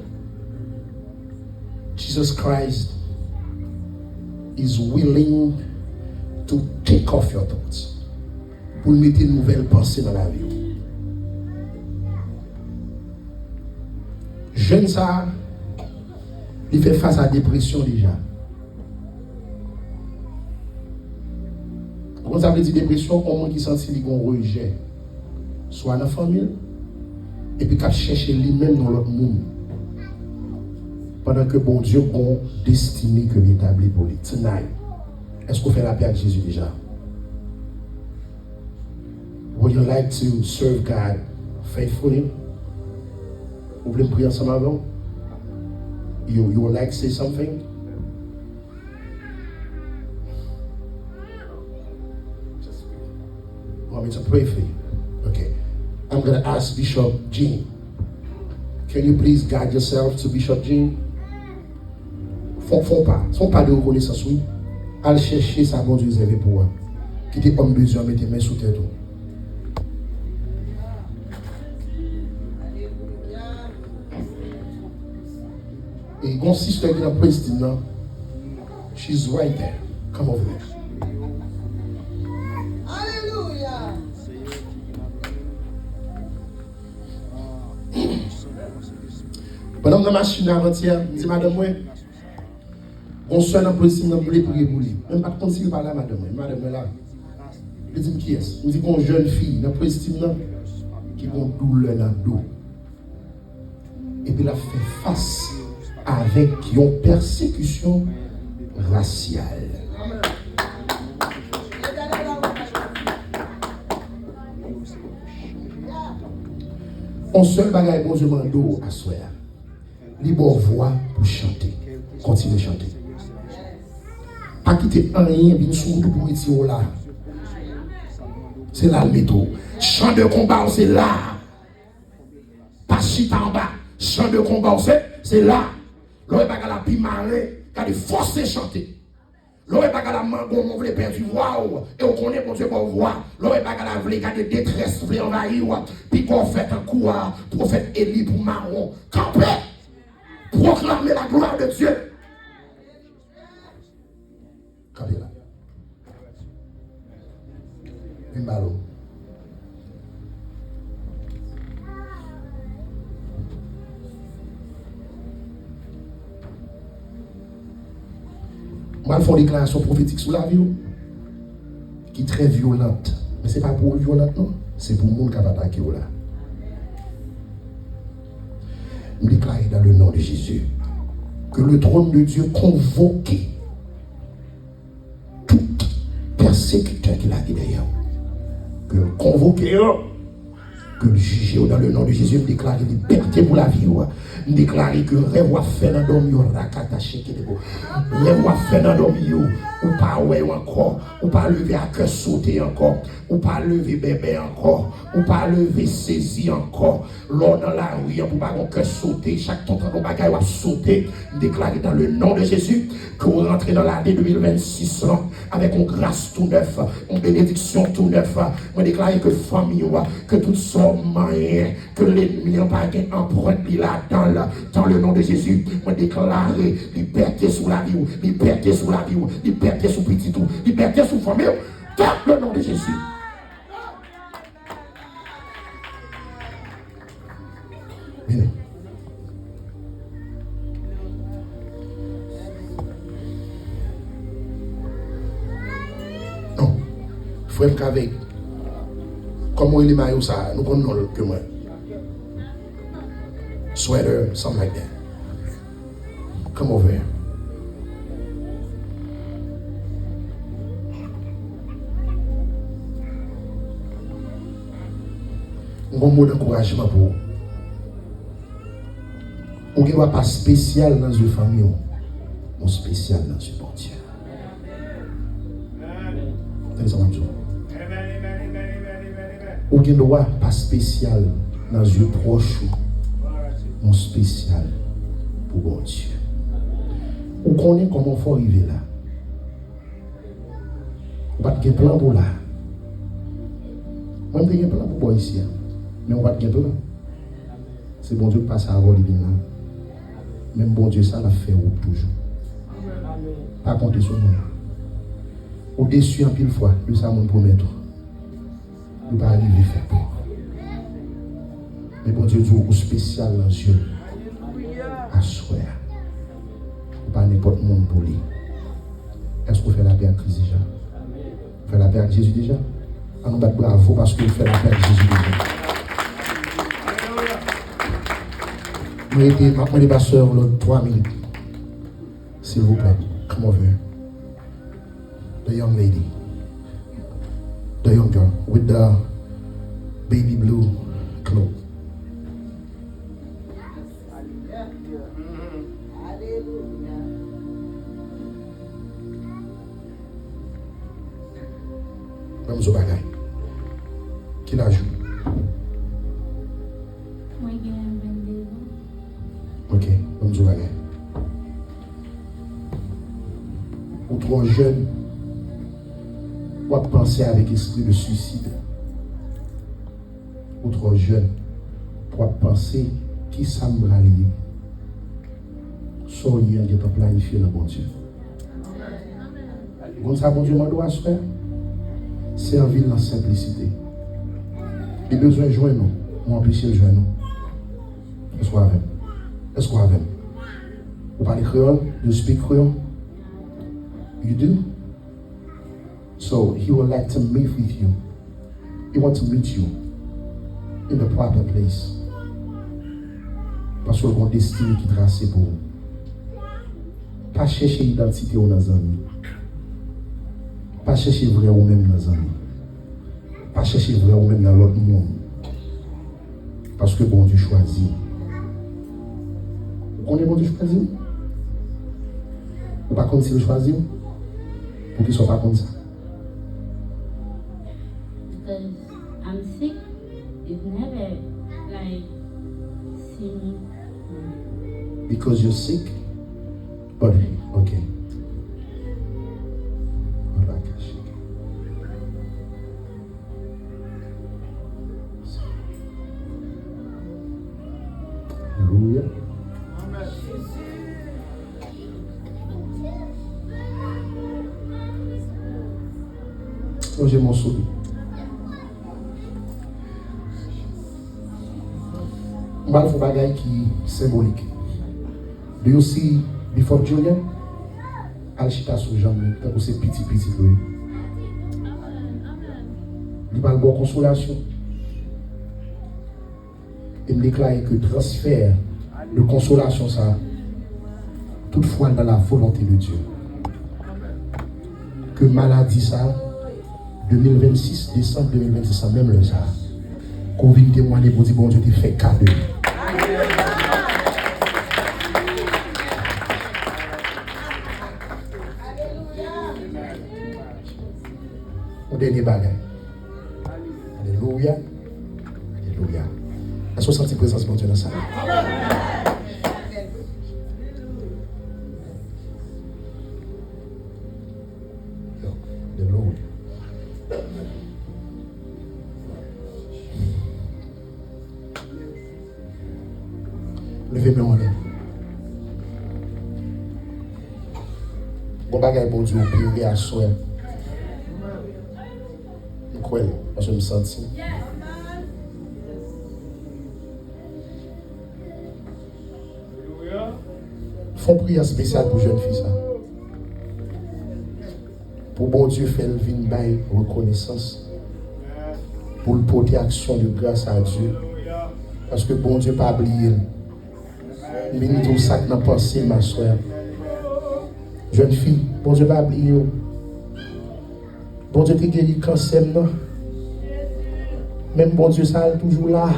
Jesus Christ is willing to take off your thoughts. Pour mettre une nouvelle pensée dans la vie. Jeune ça, il fait face à la dépression déjà. Quand ça veut dire dépression, au moins qui sentit qu'il y a un rejet. Soit dans la famille, et puis qu'il cherche lui-même dans l'autre monde. Pendant que bon Dieu a une destinée que l'établit pour lui. Tonight, est-ce qu'on fait la paix avec Jésus déjà? Would you like to serve God faithfully. Vous voulez prier ensemble avant? You would like to say something? You want me to pray for you? Okay. I'm going to ask Bishop Jean. Can you please guide yourself to Bishop Jean? Faut pas de reconnaissance, oui. Allez chercher sa bon Dieu réservé pour moi. Quittez homme de Dieu, mettez main sous tête. Et une sister qui est dans le président, she's right there. Come over there. Hallelujah. Pendant que la machine avant-hier, je dis madame, moi, on se fait dans le président, je voulais prier pour lui. Même pas comme s'il parlait à madame, madame là. Je dis qui est-ce? Je dis qu'on jeune fille dans le président qui a une douleur dans le dos. Et puis elle a fait face avec une persécution raciale. On seul bagaille bon Dieu mando à soir. Libre voix pour chanter. Continuez à chanter. Pas quitter rien, bien surtout pour être là. C'est là le métro. Chant de combat, c'est là. Pas chita en bas. Chant de combat, c'est là. L'on est pas qu'à la pimaré, qu'à de forcer chanter. L'on est pas qu'à la mangon, on veut perdre voix, et on connaît pour Dieu qu'on voit. L'on est pas qu'à la vle, qu'à de détresse, vle envahir, puis qu'on fait un coup à prophète Élie pour Marron. Campé, proclamer la gloire de Dieu. Campé là. Une ballon. Moi, je fais une déclaration prophétique sur la vie qui est très violente. Mais ce n'est pas pour eux violente, non. C'est pour le monde qui va attaquer là. Je déclare dans le nom de Jésus que le trône de Dieu convoque tout persécuteur qui l'a dit d'ailleurs. Que convoque, que le juge dans le nom de Jésus, me déclare liberté pour la vie. Me déclare que rêve à faire dans l'homme, rêve à faire dans l'homme, ou pas ouais encore, ou pas lever à cœur sauter encore, ou pas lever bébé encore, ou pas lever saisi encore. L'on dans la rue, ou pas cœur sauter, chaque temps qu'on bagaille va sauter. Me déclare dans le nom de Jésus que vous rentrez dans l'année 2026 avec une grâce tout neuf, une bénédiction tout neuf. Me déclare que famille, que tout son moyen, que l'ennemi n'a pas empreinte dans le nom de Jésus. Me déclare liberté sur la vie, liberté sur la vie, liberté sur petit tout, liberté sur famille, dans le nom de Jésus. Bien. Non, frère qu'avec comment il est maillot ça, nous connaissons que moi. Sweater, something like that. Come over here. Un mot d'encouragement pour vous. On ne voit pas spécial dans une famille, on spécial dans une bon Dieu. On ne voit pas spécial dans une proche, on spécial pour bon Dieu. On connaît comment il faut arriver là. On n'a pas de plan pour là. On n'a pas de plan pour ici. Mais on va te gagner là. C'est bon Dieu qui passe à avoir les là. Même bon Dieu, ça l'a fait toujours. Pas compter sur moi. Au-dessus, en pile fois, de ça, mon promettre. Nous ne pas arriver à faire peur. Mais bon Dieu, Dieu, au spécial dans les yeux. À soi. Pas n'importe monde pour lui. Est-ce qu'on fait la paix à Christ déjà? On fait la paix à Jésus déjà? On nous bat bravo parce qu'on fait la paix à Jésus déjà. Je vais passer 3 minutes. S'il vous plaît. Come over here. The young lady. The young girl with the baby blue clos. Même ce bagage. Qui l'a joué? Moi, j'ai 22 ans. Ok, même ce bagage. Ou trop jeune, ou à penser avec esprit de suicide. Ou trop jeune, ou à penser qui ça me rallie. Soyez en étant planifié dans mon Dieu. Comme ça, mon Dieu, m'a doit se faire. Servir dans la simplicité. Il a besoin de joindre nous. Moi, empêcher de joindre nous. Est-ce qu'on avec? Est-ce qu'on avec? Vous parlez créole? You speak creole? You do? So, he would like to meet with you. He wants to meet you in the proper place. Parce que vous avez une destinée qui est tracée pour vous. Pas chercher l'identité dans les amis. Pas chercher vrai ou même dans les amis. Pas chercher vrai ou même dans l'autre monde. Parce que bon Dieu choisit. Vous connaissez bon Dieu choisit? Vous ne connaissez pas choisir? Pour qu'ils ne soient pas comme ça. Because I'm sick, it's never like see me. Because you're sick? But, okay. Hallelujah. Oh, j'ai mon sourire. Je vais faire un bagage qui est symbolique. Do you see before Julian? Al-Chita sur jambe, tant que c'est petit. Il parle de bonne consolation. Il me déclare que transfert de consolation, ça, toutefois dans la volonté de Dieu. Que maladie, ça, 2026, décembre 2026, ça, même le ça. Qu'on vienne témoigner pour dire, bon Dieu, tu fais cadeau. Au dernier bagage. Alléluia. Alléluia. Est-ce que vous sentez la présence de mon Dieu dans ça? Alléluia. Levez-moi en l'air. Bon bagage pour Dieu, prier à soi. Je crois, parce que je me sens. Font prière spéciale pour jeune fille ça. Pour bon Dieu faire le vin bail reconnaissance. Pour le porter action de grâce à Dieu. Parce que bon Dieu pas oublié. Mais nous tout ça que n'a pensé ma soeur. Jeune fille, bon Dieu pas oublié. Bon Dieu te guéri cancer non. Même bon Dieu ça est toujours là.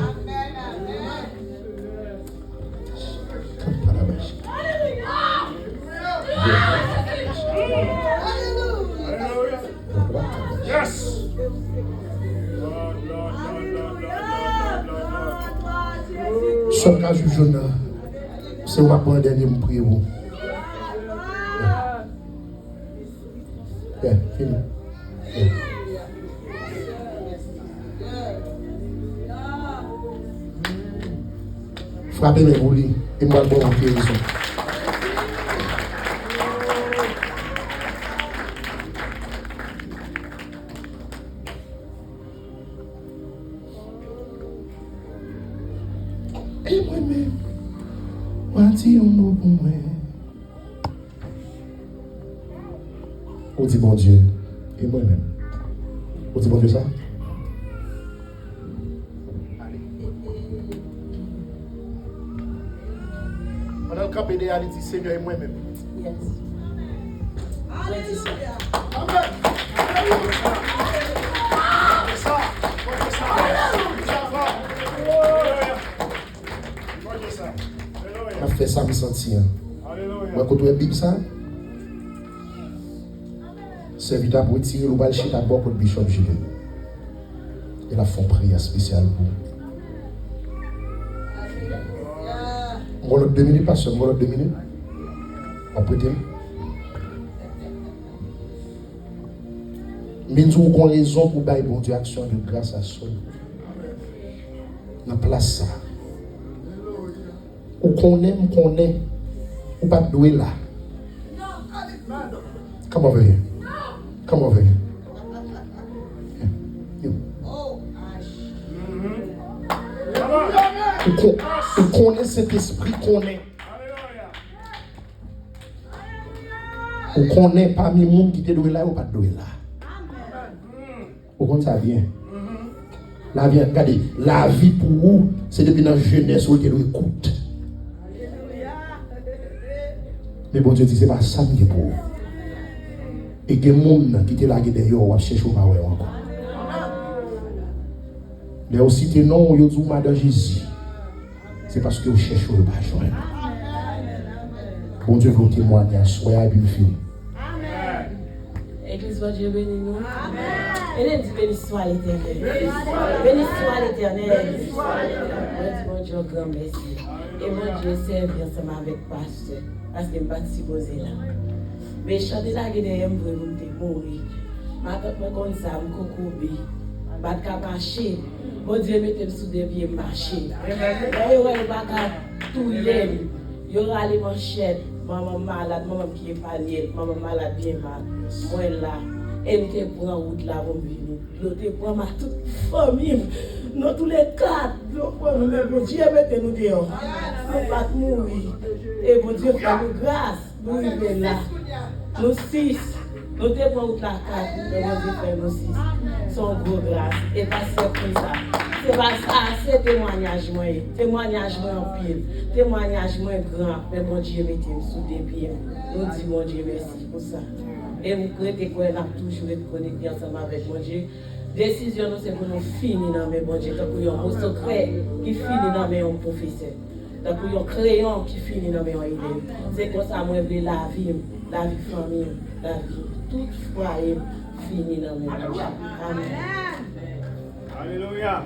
Yes. Ce cas du jeune, c'est moi pour un dernier me prier vous. Bien, fini. Frappez les boulis et moi le bon en guérison. Et moi-même, voici un mot pour moi. On dit bon Dieu, et moi-même. On dit bon Dieu ça? On a le camp idéal, il dit Seigneur et moi-même. Yes. Amen. m'a fait ça me sentir. Moi quand tu es Bible ça, serviteur pour retirer le bal chez d'abord pour le bishop Gilles. Et la font prière spéciale pour. On va 2 minutes, pas seulement 2 minutes. On peut dire. Mais nous avons raison pour bailler bon Dieu action de grâce à soi. Dans place ça. Ou qu'on aime, ou pas doué là. Come over here. Come over here. You. Ou connaît cet esprit qu'on est. Ou connaît parmi les gens qui te doué là ou pas doué là. Ou comme ça vient. La vie, regardez, la vie pour vous, c'est depuis la jeunesse où vous écoute. Mais bon Dieu dit, c'est pas ça qui est pour vous. Et il y a des gens qui te laguent derrière, ou chercher au mauvais encore. Mais aussi, tes noms, vous dites, Madame Jésus. C'est parce que vous cherchez le pas joindre. Bon Dieu veut témoigner, soyez une fille. Église, bon Dieu bénis nous. Et dit béni soit l'Éternel. Béni soit l'Éternel. Bon Dieu, grand merci. Et mon Dieu servi ensemble avec pasteur. Parce que je ne suis pas si posé là. Mais je suis là que je vais mourir. Maintenant, je suis comme ça, je suis pas marcher. Bon Dieu, mettez-moi sous des pieds marcher. Et je ne vais pas tout l'air. Je vais aller manchette. Maman malade, maman qui est panier, maman malade bien mal. Moi là, elle me prend en route là pour venir. Je prends ma toute famille. Nous tous les 4, nous prenons mais bon Dieu mettez-nous dehors. Nous pas mourir. Et bon Dieu fait nous grâce. Nous vivons là. Nous 6. Nous te prenons route là 4. Et bon Dieu fait nous 6. Son gros grâce. Et pas comme ça. C'est pas ça, c'est témoignage moi. Témoignage moi en pile. Témoignage moi grand. Mais bon Dieu mettez-nous sous des pieds. Nous disons bon Dieu merci pour ça. Et vous croyez qu'on a toujours été connectés ensemble avec mon Dieu. Décision, c'est pour nous finir dans mes bon Dieu. Tant qu'il y a un mot secret qui finit dans mes professeurs. Tant qu'il y a un crayon qui finit dans mes élèves. C'est comme ça, moi, je veux la vie famille, la vie, toute foyer finit dans mes bon Dieu. Amen. Alléluia.